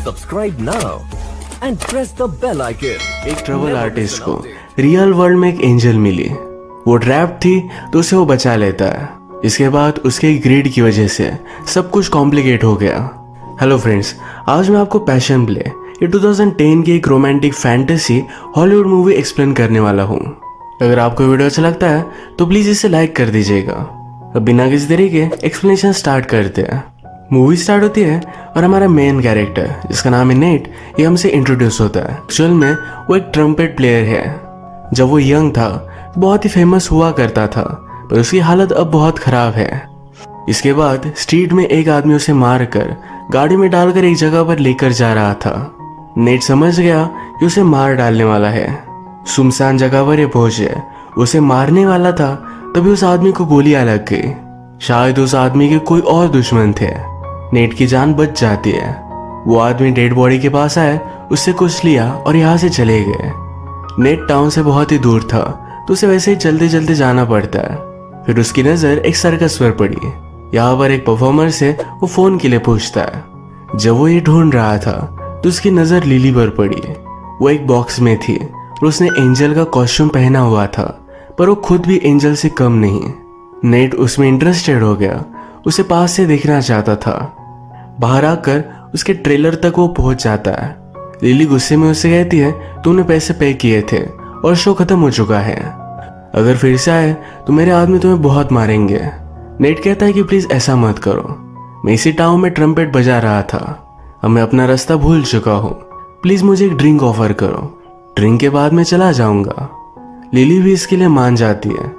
Subscribe now and press the bell icon. एक trouble artist को real world में एक एंजल मिली। वो ट्रैप थी तो उसे वो बचा लेता है। इसके बाद उसके ग्रीड की वजह से सब कुछ कॉम्प्लिकेट हो गया। हेलो फ्रेंड्स, आज मैं आपको पैशन प्ले ये 2010 की एक romantic fantasy Hollywood movie explain करने वाला हूँ। अगर आपको वीडियो अच्छा लगता है तो प्लीज इसे लाइक कर दीजिएगा। अब बिना किसी देरी के एक्सप्लेनेशन स्टार्ट करते हैं। मूवी स्टार्ट होती है और हमारा मेन कैरेक्टर जिसका नाम है नेट, ये हमसे इंट्रोड्यूस होता है। एक्चुअल में वो एक ट्रम्पेट प्लेयर है। जब वो यंग था बहुत ही फेमस हुआ करता था, पर उसकी हालत अब बहुत खराब है। इसके बाद स्ट्रीट में एक आदमी उसे मारकर गाड़ी में डालकर एक जगह पर लेकर जा रहा था। नेट समझ गया कि उसे मार डालने वाला है। सुनसान जगह पर ये पहुंचे, उसे मारने वाला था तभी उस आदमी को गोलियां लग गई। शायद उस आदमी के कोई और दुश्मन थे। नेट की जान बच जाती है। वो आदमी डेड बॉडी के पास आए, उससे कुछ लिया और यहाँ से चले गए। नेट टाउन से बहुत ही दूर था तो उसे वैसे ही चलते चलते जाना पड़ता है। फिर उसकी नजर एक सर्कस पर पड़ी। यहाँ पर एक परफॉर्मर से वो फोन के लिए पूछता है। जब वो ये ढूंढ रहा था तो उसकी नजर लिली पर पड़ी। वो एक बॉक्स में थी और उसने एंजल का कॉस्ट्यूम पहना हुआ था, पर वो खुद भी एंजल से कम नहीं। नेट उसमें इंटरेस्टेड हो गया, उसे पास से देखना चाहता था। बाहर आकर उसके ट्रेलर तक वो पहुंच जाता है। लिली गुस्से में उससे कहती है तूने पैसे पे किए थे और शो खत्म हो चुका है। अगर फिर से आए तो मेरे आदमी तुम्हें बहुत मारेंगे। नेट कहता है कि प्लीज ऐसा मत करो, मैं इसी टाउन में ट्रम्पेट बजा रहा था, अब मैं अपना रास्ता भूल चुका हूँ, प्लीज मुझे एक ड्रिंक ऑफर करो, ड्रिंक के बाद मैं चला जाऊंगा। लिली भी इसके लिए मान जाती है।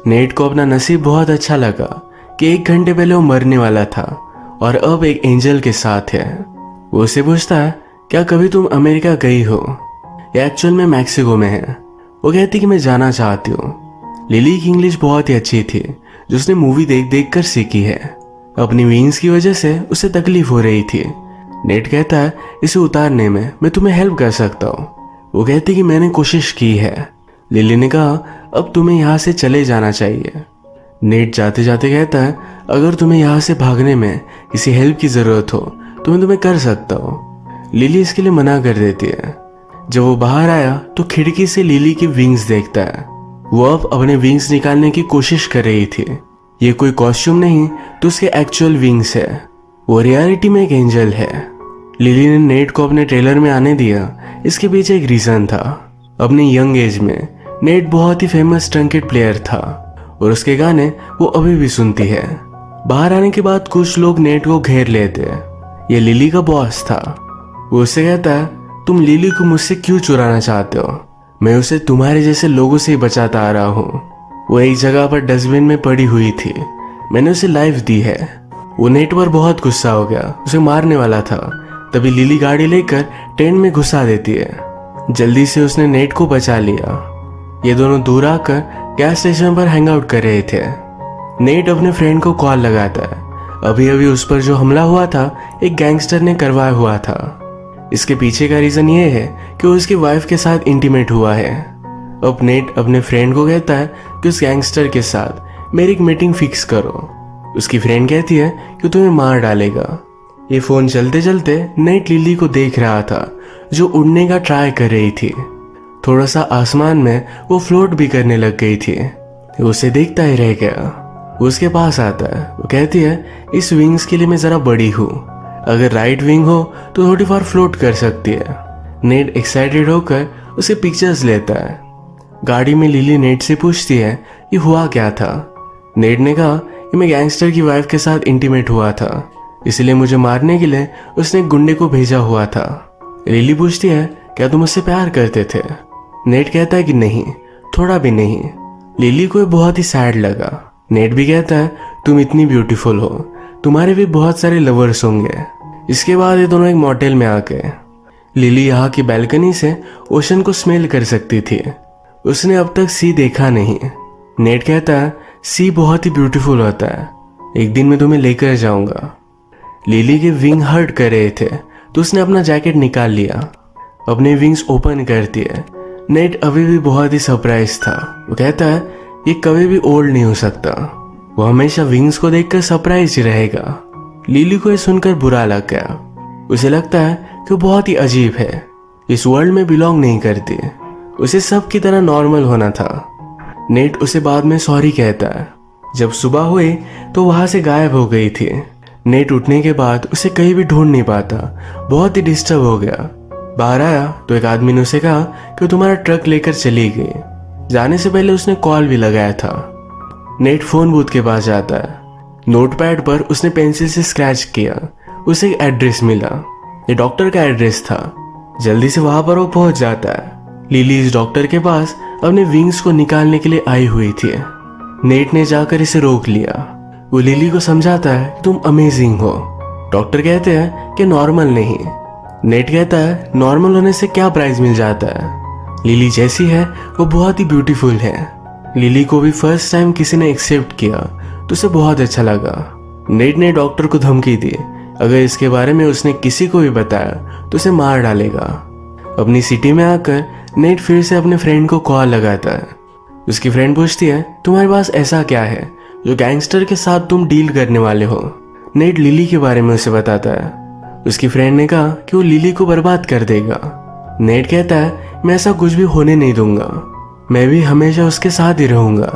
नेट को अपना नसीब बहुत अच्छा लगा कि 1 घंटे पहले वो मरने वाला था और अब एक एंजल के साथ है। वो उसे पूछता है क्या कभी तुम अमेरिका गई हो? या एक्चुअल में मैक्सिको में है। वो कहती कि मैं जाना चाहती हूँ। लिली की इंग्लिश बहुत ही अच्छी थी जो उसने मूवी देख देख कर सीखी है। अपनी विंग्स की वजह से उसे तकलीफ हो रही थी। नेट कहता है इसे उतारने में मैं तुम्हें हेल्प कर सकता हूँ। वो कहती कि मैंने कोशिश की है। लिली ने कहा अब तुम्हें यहाँ से चले जाना चाहिए। नेट जाते जाते कहता है अगर तुम्हें यहाँ से भागने में किसी हेल्प की जरूरत हो तो मैं तुम्हें कर सकता हूँ। लिली इसके लिए मना कर देती है। जब वो बाहर आया तो खिड़की से लिली की विंग्स देखता है। वो अब अपने विंग्स निकालने की कोशिश कर रही थी। ये कोई कॉस्ट्यूम नहीं तो उसके एक्चुअल विंग्स है। वो रियलिटी में एक एंजल है। लिली ने नेट को अपने ट्रेलर में आने दिया, इसके पीछे एक रीजन था। अपने यंग एज में नेट बहुत ही फेमस ट्रम्पेट प्लेयर था और उसके गाने वो अभी भी सुनती है। बाहर आने के बाद कुछ लोग नेट को घेर लेते। ये लिली का बॉस था। वो उससे कहता है तुम लिली को मुझसे क्यों चुराना चाहते हो? मैं उसे तुम्हारे जैसे लोगों से ही बचाता आ रहा हूँ। वो एक जगह पर डस्टबिन में पड़ी हुई थी, मैंने उसे लाइफ दी है। वो नेट पर बहुत गुस्सा हो गया, उसे मारने वाला था। तभी लिली गाड़ी लेकर टेंट में घुसा देती है। जल्दी से उसने नेट को बचा लिया। ये दोनों दूर आकर गैस स्टेशन पर हैंग आउट कर रहे थे। नेट अपने फ्रेंड को कॉल लगाता है। अभी अभी उस पर जो हमला हुआ था एक गैंगस्टर ने करवाया हुआ था। इसके पीछे का रीजन ये है कि वो उसकी वाइफ के साथ इंटीमेट हुआ है। अब नेट अपने फ्रेंड को कहता है कि उस गैंगस्टर के साथ मेरी एक मीटिंग फिक्स करो। उसकी फ्रेंड कहती है कि तुम्हें मार डालेगा। ये फोन चलते चलते नेट लिली को देख रहा था जो उड़ने का ट्राई कर रही थी। थोड़ा सा आसमान में वो फ्लोट भी करने लग गई थी। वो उसे देखता ही रह गया। वो उसके पास आता है। वो कहती है इस विंग्स के लिए मैं जरा बड़ी हूँ, अगर राइट विंग हो तो थोड़ी फार फ्लोट कर सकती है। नेट एक्साइटेड होकर उसे पिक्चर्स लेता है। गाड़ी में लिली नेट से पूछती है ये हुआ क्या था। नेट ने कहा कि मैं गैंगस्टर की वाइफ के साथ इंटीमेट हुआ था, इसलिए मुझे मारने के लिए उसने एक गुंडे को भेजा हुआ था। लिली पूछती है क्या तुम उससे प्यार करते थे? नेट कहता है कि नहीं, थोड़ा भी नहीं। लिली को बहुत ही सैड लगा। नेट भी कहता है तुम इतनी ब्यूटीफुल हो, तुम्हारे भी बहुत सारे लवर्स होंगे। इसके बाद ये दोनों एक मोटेल में आ गए। लिली यहाँ की बैल्कनी से ओशन को स्मेल कर सकती थी। उसने अब तक सी देखा नहीं। नेट कहता है सी बहुत ही ब्यूटीफुल होता है, एक दिन मैं तुम्हें लेकर जाऊंगा। लिली के विंग हर्ट कर रहे थे तो उसने अपना जैकेट निकाल लिया। अपने विंग्स ओपन करती है। नेट अभी भी बहुत ही सरप्राइज था। वो कहता है ये कभी भी ओल्ड नहीं हो सकता। वो हमेशा विंग्स को देखकर सरप्राइज ही रहेगा। लिली को ये सुनकर बुरा लग गया। उसे लगता है कि वो बहुत ही अजीब है, इस वर्ल्ड में बिलोंग नहीं करती, उसे सब की तरह नॉर्मल होना था। नेट उसे बाद में सॉरी कहता है। जब सुबह हुई तो वहां से गायब हो गई थी। नेट उठने के बाद उसे कहीं भी ढूंढ नहीं पाता, बहुत ही डिस्टर्ब हो गया। बाहर आया तो एक आदमी ने उसे कहा कि तुम्हारा ट्रक लेकर चली गई। जाने से पहले उसने कॉल भी लगाया था। नेट फोन बूथ के पास जाता है। नोटपैड पर उसने पेंसिल से स्क्रैच किया। उसे एक एड्रेस मिला, ये डॉक्टर का एड्रेस था। जल्दी से वहां पर वो पहुंच जाता है। लिली इस डॉक्टर के पास अपने विंग्स को निकालने के लिए आई हुई थी। नेट ने जाकर इसे रोक लिया। वो लिली को समझाता है तुम अमेजिंग हो। डॉक्टर कहते हैं कि नॉर्मल नहीं। नेट कहता है नॉर्मल होने से क्या प्राइज मिल जाता है, लिली जैसी है वो बहुत ही ब्यूटीफुल है। लिली को भी फर्स्ट टाइम किसी ने एक्सेप्ट किया तो उसे बहुत अच्छा लगा। नेट ने डॉक्टर को धमकी दी, अगर इसके बारे में उसने किसी को भी बताया तो उसे मार डालेगा। अपनी सिटी में आकर नेट फिर से अपने फ्रेंड को कॉल लगाता है। उसकी फ्रेंड पूछती है तुम्हारे पास ऐसा क्या है जो गैंगस्टर के साथ तुम डील करने वाले हो। नेट लिली के बारे में उसे बताता है। उसकी फ्रेंड ने कहा कि वो लिली को बर्बाद कर देगा। नेट कहता है मैं ऐसा कुछ भी होने नहीं दूंगा, मैं भी हमेशा उसके साथ ही रहूंगा,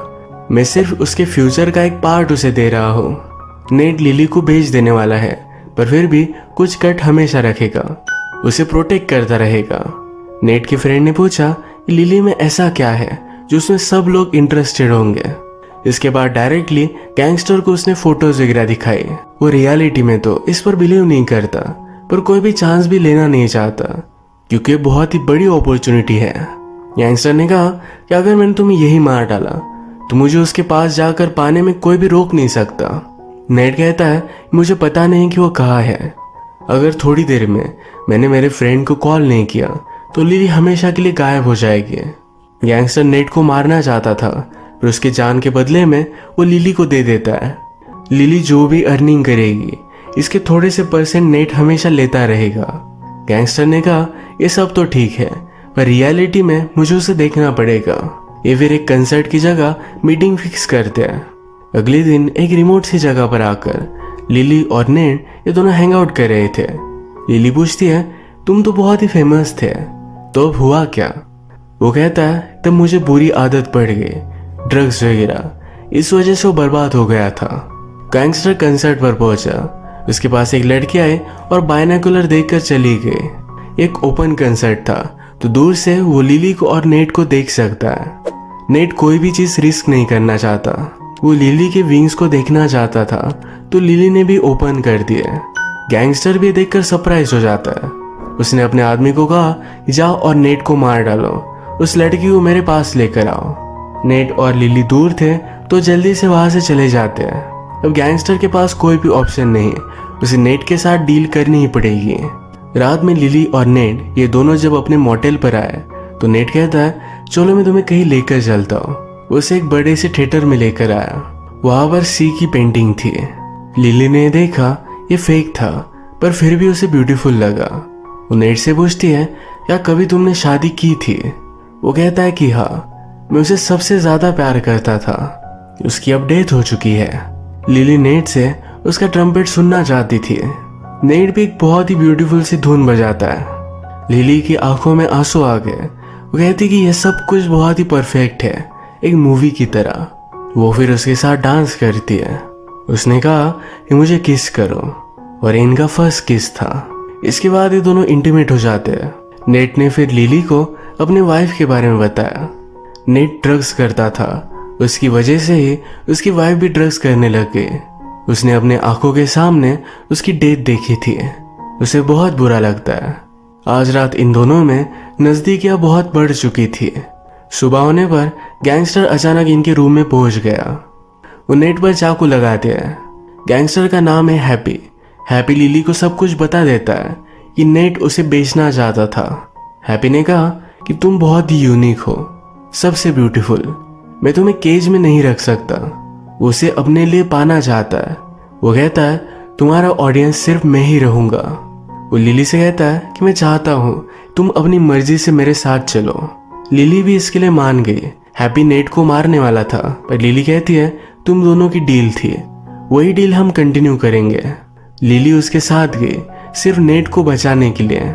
मैं सिर्फ उसके फ्यूचर का एक पार्ट उसे दे रहा हूँ। नेट लिली को बेच देने वाला है पर फिर भी कुछ कट हमेशा रखेगा, उसे प्रोटेक्ट करता रहेगा। नेट की फ्रेंड ने पूछा कि लिली में ऐसा क्या है जो उसमें सब लोग इंटरेस्टेड होंगे। इसके बाद डायरेक्टली गैंगस्टर को उसने फोटोज वगैरह दिखाई। वो रियलिटी में तो इस पर बिलीव नहीं करता पर कोई भी चांस भी लेना नहीं चाहता क्योंकि बहुत ही बड़ी अपॉर्चुनिटी है। गैंगस्टर ने कहा कि अगर मैंने तुम्हें यही मार डाला तो मुझे उसके पास जाकर पाने में कोई भी रोक नहीं सकता। नेट कहता है मुझे पता नहीं कि वो कहाँ है, अगर थोड़ी देर में मैंने मेरे फ्रेंड को कॉल नहीं किया तो लिली हमेशा के लिए गायब हो जाएगी। गैंगस्टर नेट को मारना चाहता था पर उसके जान के बदले में वो लिली को दे देता है। लिली जो भी अर्निंग करेगी इसके थोड़े से परसेंट नेट हमेशा लेता रहेगा। गैंगस्टर ने कहा ये सब तो ठीक है पर रियलिटी में मुझे उसे देखना पड़ेगा। ये फिर एक कंसर्ट की जगह मीटिंग फिक्स करते हैं। अगले दिन एक रिमोट सी जगह पर आकर लिली और नेट ये दोनों हैंग आउट कर रहे थे। लिली पूछती है तुम तो बहुत ही फेमस थे, तो अब हुआ क्या? वो कहता है तब मुझे बुरी आदत पड़ गई, ड्रग्स वगैरह, इस वजह से वो बर्बाद हो गया था। गैंगस्टर कंसर्ट पर पहुंचा, उसके पास एक लड़की आई और बायनोकुलर देखकर चली गई। एक ओपन कंसर्ट था तो दूर से वो लिली को और नेट को देख सकता है। नेट कोई भी चीज रिस्क नहीं करना चाहता, वो लिली के विंग्स को देखना चाहता था तो लिली ने भी ओपन कर दिए। गैंगस्टर भी देखकर सरप्राइज हो जाता है। उसने अपने आदमी को कहा जाओ और नेट को मार डालो, उस लड़की को मेरे पास लेकर आओ। नेट और लिली दूर थे तो जल्दी से वहां से चले जाते हैं। अब गैंगस्टर के पास कोई भी ऑप्शन नहीं, उसे नेट के साथ डील करनी ही पड़ेगी। रात में लिली और नेट ये दोनों जब अपने मोटेल पर आए तो नेट कहता है चलो मैं तुम्हें कहीं लेकर चलता हूँ। उसे एक बड़े से थिएटर में लेकर आया, वहां पर सी की पेंटिंग थी। लिली ने देखा ये फेक था पर फिर भी उसे ब्यूटीफुल लगा। वो नेट से पूछती है क्या कभी तुमने शादी की थी? वो कहता है कि हाँ, मैं उसे सबसे ज्यादा प्यार करता था, उसकी अब डेथ हो चुकी है। लिली नेट से उसका ट्रम्पेट सुनना चाहती थी। नेट भी एक बहुत ही ब्यूटीफुल सी धुन बजाता है। लिली की आंखों में आंसू आ गए। वो कहती कि यह सब कुछ बहुत ही परफेक्ट है, एक मूवी की तरह। वो फिर उसके साथ डांस करती है। उसने कहा कि मुझे किस करो और इनका फर्स्ट किस था। इसके बाद ये दोनों इंटीमेट हो जाते हैं। नेट ने फिर लिली को अपने वाइफ के बारे में बताया। नेट ड्रग्स करता था, उसकी वजह से ही उसकी वाइफ भी ड्रग्स करने लग गई। उसने अपने आंखों के सामने उसकी डेथ देखी थी, उसे बहुत बुरा लगता है। आज रात इन दोनों में नजदीकियां बहुत बढ़ चुकी थी। सुबह होने पर गैंगस्टर अचानक इनके रूम में पहुंच गया। वो नेट पर चाकू लगाते हैं। गैंगस्टर का नाम है हैप्पी। हैप्पी लिली को सब कुछ बता देता है कि नेट उसे बेचना चाहता था। हैप्पी ने कहा कि तुम बहुत ही यूनिक हो, सबसे ब्यूटीफुल, मैं तुम्हें केज में नहीं रख सकता। वो उसे अपने लिए पाना चाहता है। वो कहता है तुम्हारा ऑडियंस सिर्फ मैं ही रहूंगा। वो लिली से कहता है कि मैं चाहता हूँ तुम अपनी मर्जी से मेरे साथ चलो। लिली भी इसके लिए मान गई। हैप्पी नेट को मारने वाला था पर लिली कहती है तुम दोनों की डील थी, वही डील हम कंटिन्यू करेंगे। लिली उसके साथ गई, सिर्फ नेट को बचाने के लिए।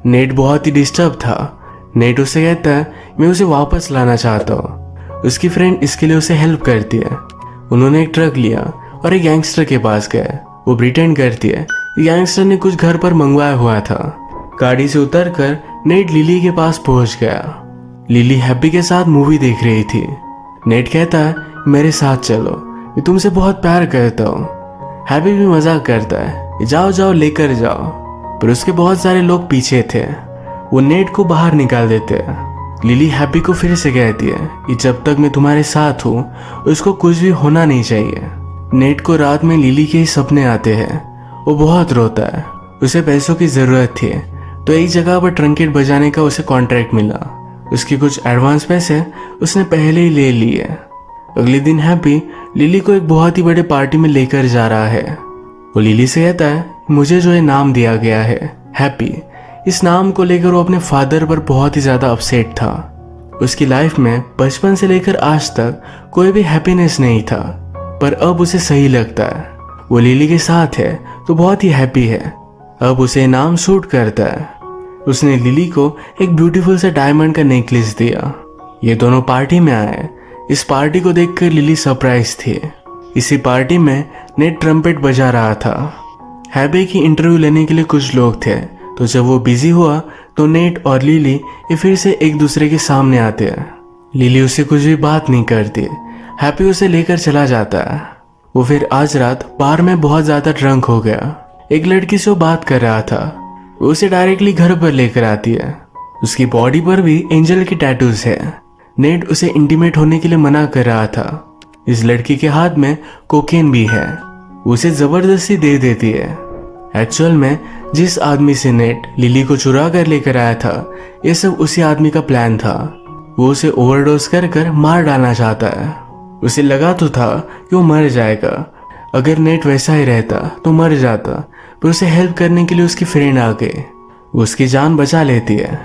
नेट बहुत ही डिस्टर्ब था। नेट उसे कहता है मैं उसे वापस लाना चाहता हूँ। उसकी फ्रेंड इसके लिए उसे हेल्प करती है। उन्होंने एक ट्रक लिया और एक गैंगस्टर के पास गए। वो प्रिटेंड करती है गैंगस्टर ने कुछ घर पर मंगवाया हुआ था। गाड़ी से उतरकर नेट लिली के पास पहुंच गया। लिली हैप्पी के साथ मूवी देख रही थी। नेट कहता है मेरे साथ चलो, मैं तुमसे बहुत प्यार करता हूँ। हैप्पी भी मजाक करता है जाओ जाओ लेकर जाओ, पर उसके बहुत सारे लोग पीछे थे। वो नेट को बाहर निकाल देते हैं। लिली हैप्पी को फिर से कहती है कि जब तक मैं तुम्हारे साथ हूँ उसको कुछ भी होना नहीं चाहिए। नेट को रात में लिली के ही सपने आते हैं। वो बहुत रोता है। उसे पैसों की जरूरत थी, तो एक जगह पर ट्रंकेट बजाने का उसे कॉन्ट्रैक्ट मिला। उसके कुछ एडवांस पैसे उसने पहले ही ले लिए। अगले दिन हैप्पी लिली को एक बहुत ही बड़े पार्टी में लेकर जा रहा है। वो लिली से कहता है मुझे जो ये नाम दिया गया है हैप्पी, इस नाम को लेकर वो अपने फादर पर बहुत ही ज्यादा अपसेट था। उसकी लाइफ में बचपन से लेकर आज तक कोई भी हैप्पीनेस नहीं था, पर अब उसे सही लगता है। वो लिली के साथ है तो बहुत ही हैप्पी है। अब उसे नाम सूट करता है। उसने लिली को एक ब्यूटीफुल सा डायमंड का नेकलेस दिया। ये दोनों पार्टी में आए। इस पार्टी को देखकर लिली सरप्राइज थी। इसी पार्टी में नेट ट्रम्पेट बजा रहा था। हैप्पी की इंटरव्यू लेने के लिए कुछ लोग थे, तो जब वो बिजी हुआ तो नेट और लिली ये फिर से एक दूसरे के सामने आते हैं। लिली उससे कुछ भी बात नहीं करती। हैप्पी उसे लेकर चला जाता है। वो फिर आज रात बार में बहुत ज्यादा ड्रंक हो गया। एक लड़की से वो बात कर रहा था। वो उसे डायरेक्टली घर पर लेकर आती है। उसकी बॉडी पर भी एंजल की टैटूज है। नेट उसे इंटीमेट होने के लिए मना कर रहा था। इस लड़की के हाथ में कोकेन भी है। उसे जबरदस्ती दे देती है। एक्चुअल में जिस आदमी से नेट लिली को चुरा कर लेकर आया था, ये सब उसी आदमी का प्लान था। वो उसे ओवरडोज कर मार डालना चाहता है। उसे लगा तो था कि वो मर जाएगा। अगर नेट वैसा ही रहता तो मर जाता, पर उसे हेल्प करने के लिए उसकी फ्रेंड आ गई। वो उसकी जान बचा लेती है।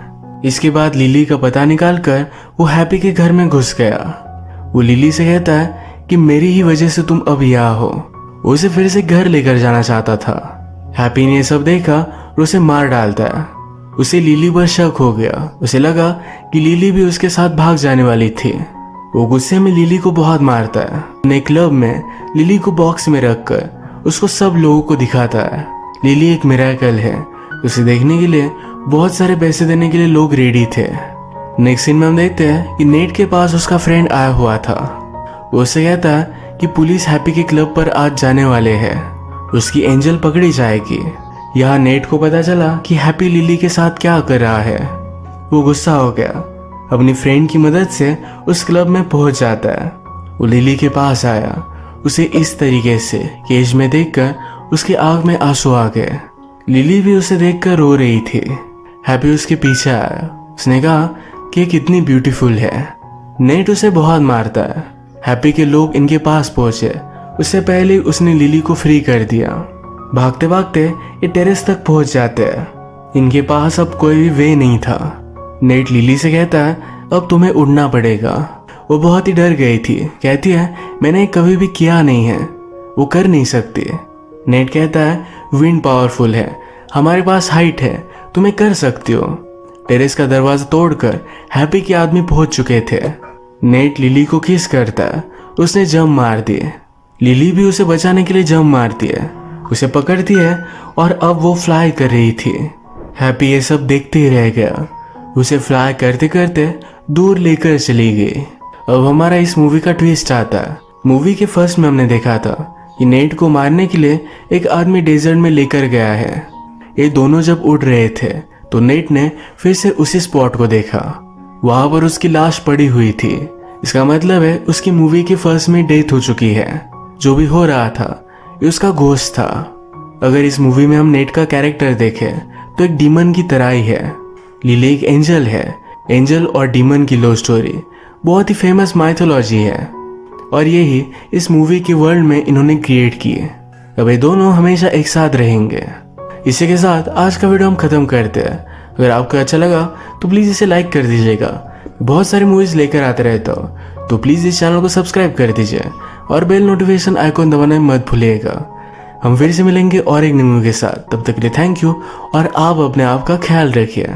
इसके बाद लिली का पता निकालकर वो हैप्पी के घर में घुस गया। वो लिली से कहता है कि मेरी ही वजह से तुम अब यहाँ हो। वो उसे फिर से घर लेकर जाना चाहता था। हैप्पी ने सब देखा और उसे मार डालता है। उसे लिली पर शक हो गया। उसे लगा कि लिली भी उसके साथ भाग जाने वाली थी। वो गुस्से में लिली को बहुत मारता है। अपने क्लब में लिली को बॉक्स में रखकर उसको सब लोगों को दिखाता है लिली एक मिरेकल है। उसे देखने के लिए बहुत सारे पैसे देने के लिए लोग रेडी थे। नेक्स्ट सीन में हम देखते हैं कि नेट के पास उसका फ्रेंड आया हुआ था। वो उससे कहता है कि पुलिस हैप्पी के क्लब पर आज जाने वाले हैं। उसकी एंजल पकड़ी जाएगी। यहाँ नेट को पता चला कि हैप्पी लिली के साथ क्या कर रहा है। वो गुस्सा हो गया। अपनी फ्रेंड की मदद से उस क्लब में पहुंच जाता है। वो लिली के पास आया। उसे इस तरीके से केज में देखकर उसकी आंख में आंसू आ गए। लिली भी उसे देखकर रो रही थी। हैप्पी उसके पीछे आया। उसने कहा कि कितनी ब्यूटीफुल है। नेट उसे बहुत मारता है। हैप्पी के लोग इनके पास पहुंचे। उससे पहले उसने लिली को फ्री कर दिया। भागते भागते ये टेरेस तक पहुंच जाते हैं। इनके पास अब कोई भी वे नहीं था। नेट लिली से कहता है अब तुम्हें उड़ना पड़ेगा। वो बहुत ही डर गई थी। कहती है मैंने कभी भी किया नहीं है, वो कर नहीं सकती। नेट कहता है विंड पावरफुल है, हमारे पास हाइट है, तुम्हें कर सकती हो। टेरेस का दरवाजा तोड़कर हैप्पी के आदमी पहुंच चुके थे। नेट लिली को किस करता है। उसने जंप मार दी। लिली भी उसे बचाने के लिए जंप मारती है। उसे पकड़ती है और अब वो फ्लाई कर रही थी। हैप्पी ये सब देखते ही रह गया। उसे फ्लाई करते करते दूर लेकर चली गई। अब हमारा इस मूवी का ट्विस्ट आता है। मूवी के फर्स्ट में हमने देखा था कि नेट को मारने के लिए एक आदमी डेजर्ट में लेकर गया है। ये दोनों जब उड़ रहे थे तो नेट ने फिर से उसी स्पॉट को देखा। वहां पर उसकी लाश पड़ी हुई थी। इसका मतलब है उसकी मूवी के फर्स्ट में डेथ हो चुकी है। जो भी हो रहा था ये उसका घोस्ट था। अगर इस मूवी में हम नेट का कैरेक्टर देखें तो एक डीमन की तरह ही है। लिली एक एंजल है। एंजल और डीमन की लव स्टोरी बहुत ही फेमस माइथोलॉजी है और यही इस मूवी के वर्ल्ड में इन्होंने क्रिएट की है। अब ये दोनों हमेशा एक साथ रहेंगे। इसी के साथ आज का वीडियो हम खत्म करते हैं। अगर आपको अच्छा लगा तो प्लीज़ इसे लाइक कर दीजिएगा। बहुत सारी मूवीज़ लेकर आते रहता हूँ, तो प्लीज़ इस चैनल को सब्सक्राइब कर दीजिए और बेल नोटिफिकेशन आइकॉन दबाना मत भूलिएगा। हम फिर से मिलेंगे और एक न्यू के साथ। तब तक के लिए थैंक यू और आप अपने आप का ख्याल रखिए।